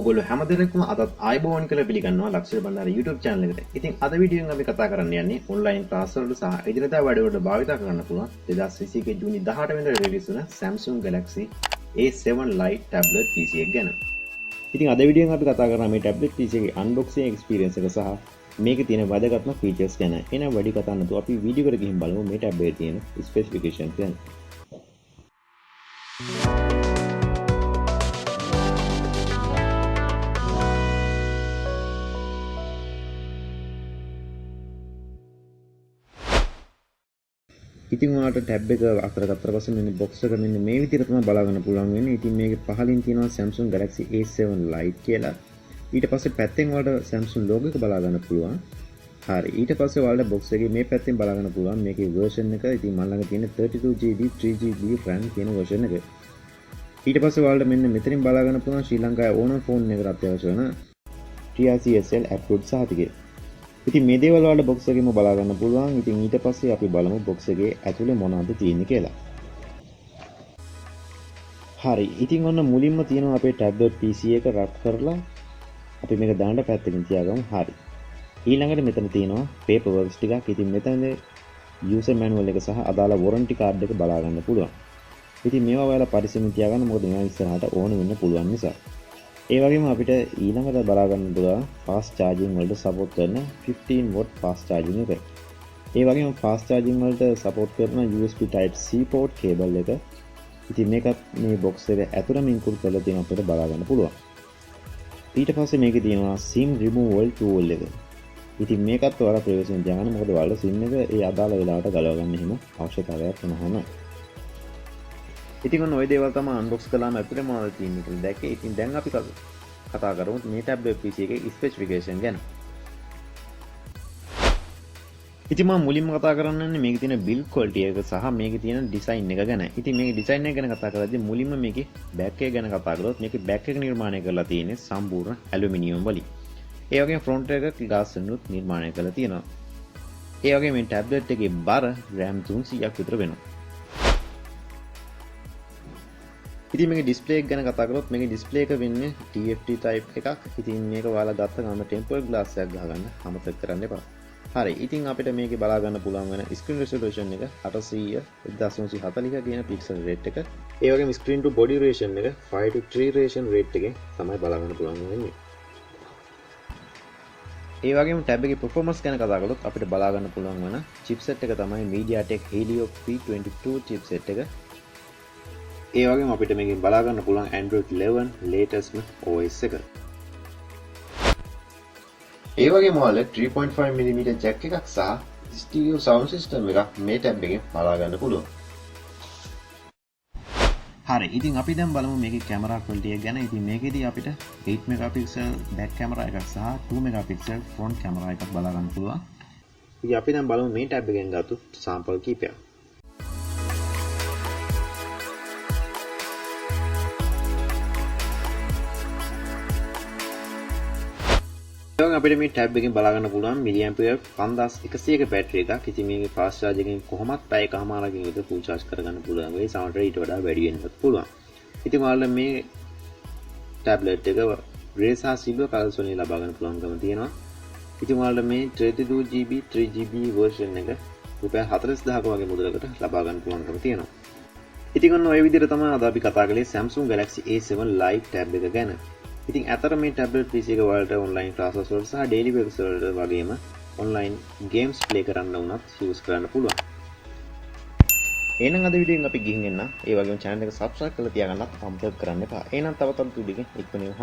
ඔයගොල්ලෝ හැමදෙනෙක්ම අදත් ආයුබෝවන් කියලා පිළිගන්නවා ලක්ෂිත බණ්ඩාර YouTube channel එකට. ඉතින් අද වීඩියෝ එකෙන් අපි කතා කරන්න යන්නේ online class වලට සහ එදිනදා වැඩවලට භාවිත කරන්න පුළුවන් 2021 ජූනි 18 වෙනිදා රිලීස් වුණ Samsung Galaxy A7 Lite tablet PC එක ගැන. ඉතින් අද වීඩියෝ එකෙන් අපි කතා කරන්නේ මේ tablet PC එකේ unboxing experience එක සහ මේකේ තියෙන වැදගත්ම features ගැන. එහෙනම් වැඩි කතා නැතුව අපි වීඩියෝ එකට ගිහින් බලමු මේ tablet එකේ තියෙන specifications ගැන. ඉතින් ඔයාලට ටැබ් එක අතර ගත්තට පස්සේ මෙන්න බොක්ස් එක මෙන්න මේ විදිහට තමයි බලා ගන්න පුළුවන් වෙන්නේ. ඉතින් මේකේ පහලින් තියෙනවා Samsung Galaxy A7 Lite කියලා. ඊට පස්සේ පැත්තෙන් ඔයාලට Samsung logo එක බලා ගන්න පුළුවන්. හරි. ඊට පස්සේ ඔයාලට බොක්ස් එකේ මේ පැත්තෙන් බලා ගන්න පුළුවන් මේකේ version එක. ඉතින් මම ළඟ තියෙන 32GB 3GB RAM කියන version එක. ඊට පස්සේ ඔයාලට මෙන්න මෙතනින් බලා ගන්න පුළුවන් ශ්‍රී ලංකාවේ ඕනම ෆෝන් එකකට අත්‍යවශ්‍ය වෙන TRCSL approved සහතිකය. ඉතින් මේ දේවල් වල බොක්ස් එකේම බලා ගන්න පුළුවන්. ඉතින් ඊට පස්සේ අපි බලමු බොක්ස් එකේ ඇතුලේ මොනවද තියෙන්නේ කියලා. හරි. ඉතින් ඔන්න මුලින්ම තියෙනවා අපේ tablet PC එක රබ් කරලා අපි මේක දාන්න පැත්තකින් තියාගමු. හරි. ඊළඟට මෙතන තියෙනවා paper works ටිකක්. ඉතින් මෙතන user manual එක සහ අදාළ warranty card එක බලා ගන්න පුළුවන්. ඉතින් මේවා ඔයාලා පරිස්සමින් තියාගන්න. මොකද මේවා ඉස්සරහට ඕන වෙන්න පුළුවන් නිසා. ඒ වගේම අපිට ඊළඟට බලා ගන්න පුළුවන් fast charging වලට support කරන 15 watt fast charging එක. ඒ වගේම fast charging වලට support කරන USB type C port cable එක. ඉතින් මේකත් මේ box එක ඇතුළම include කරලා තියෙන අපිට බලා ගන්න පුළුවන්. ඊට පස්සේ මේකේ තියෙනවා SIM removal tool එක. ඉතින් මේකත් ඔයාලා ප්‍රයෝජනෙ තියාගන්න. මොකද ඔයාලා SIM එක ඒ අදාළ වෙලාවට ගලව ගන්න එහෙම අවශ්‍යතාවයක් නැහැ. ඉතින් ඔන්න ওই දේවල් තමයි unbox කළාම ඇතුලේ මොනවද තියෙන්නේ කියලා දැක්කේ. ඉතින් දැන් අපි කතා කරමු මේ tablet PC එකේ specification ගැන. ඉතින් මම මුලින්ම කතා කරන්නේ මේකේ තියෙන build quality එක සහ මේකේ තියෙන design එක ගැන. ඉතින් මේකේ design එක ගැන කතා කරද්දී මුලින්ම මේකේ back එක ගැන කතා කරොත් මේකේ back එක නිර්මාණය කරලා තියෙන්නේ සම්පූර්ණ ඇලුමිනියම් වලින්. ඒ වගේම front එක glass වලින් නිර්මාණය කරලා තියෙනවා. ඒ වගේම මේ tablet එකේ බර RAM 300ක් විතර වෙනවා. ඉතින් මේකේ display එක ගැන කතා කරොත් මේකේ display එක වෙන්නේ TFT type එකක්. ඉතින් මේක ඔයාලා ගත්ත ගමන් tempered glass එකක් ගහගන්න අමතක කරන්න එපා. හරි. ඉතින් අපිට මේකේ බලා ගන්න පුළුවන් වෙන screen resolution එක 800 1940 කියන pixel rate එක. ඒ වගේම screen to body ratio එක 5:3 ratio rate එකෙන් තමයි බලා ගන්න පුළුවන් වෙන්නේ. ඒ වගේම tab එකේ performance ගැන කතා කරොත් අපිට බලා ගන්න පුළුවන් වෙන chipset එක තමයි MediaTek Helio P22 chipset එක. ඒ වගේම අපිට මේකෙන් බලා ගන්න පුළුවන් Android 11 latest OS එක. ඒ වගේම ඔයාලා 3.5mm jack එකක් සහ stereo sound system එකක් මේ tab එකෙන් බලා ගන්න පුළුවන්. හරි. ඉතින් අපි දැන් බලමු මේකේ camera quality එක ගැන. ඉතින් මේකෙදී අපිට 8 megapixel back camera එකක් සහ 2 megapixel front camera එකක් බලා ගන්න පුළුවන්. ඉතින් අපි දැන් බලමු මේ tab එකෙන් ගත්තු sample කීපයක්. අපිට මේ ටැබ් එකෙන් බලා ගන්න පුළුවන් මිලිඇම්පියර් 5100ක බැටරි එකක්. ඉතින් මේකේ ෆාස්ට් චාර්ජ් එකෙන් කොහොමත් පැය එකමාරකින් විතර ෆුල් චාර්ජ් කරගන්න පුළුවන්. ඒ සමහරට ඊට වඩා වැඩි වෙන්නත් පුළුවන්. ඉතින් ඔයාලා මේ ටැබ්ලට් එක ග්‍රේ සහ සිල්වර් කලර්ස් වලින් ලබා ගන්න පුළුවන්කම තියෙනවා. ඉතින් ඔයාලා මේ 32GB 3GB version එක රුපියල් 40000ක වගේ මුදලකට ලබා ගන්න පුළුවන්කම තියෙනවා. ඉතින් ඔන්න ඔය විදිහට තමයි අද අපි කතා කළේ Samsung Galaxy A7 Lite tab එක ගැන. ඉතින් අතර මේ tablet PC එක වලට online classes වලට සහ daily works වලට වගේම online games play කරන්න උනත් use කරන්න පුළුවන්. එහෙනම් අද වීඩියෝ එකෙන් අපි ගිහින් එන්න. ඒ වගේම channel එක subscribe කරලා තියාගන්නත් අමතක කරන්න එපා. එහෙනම් තව තවත් වීඩියෝ එකකින් එක්වනිමු.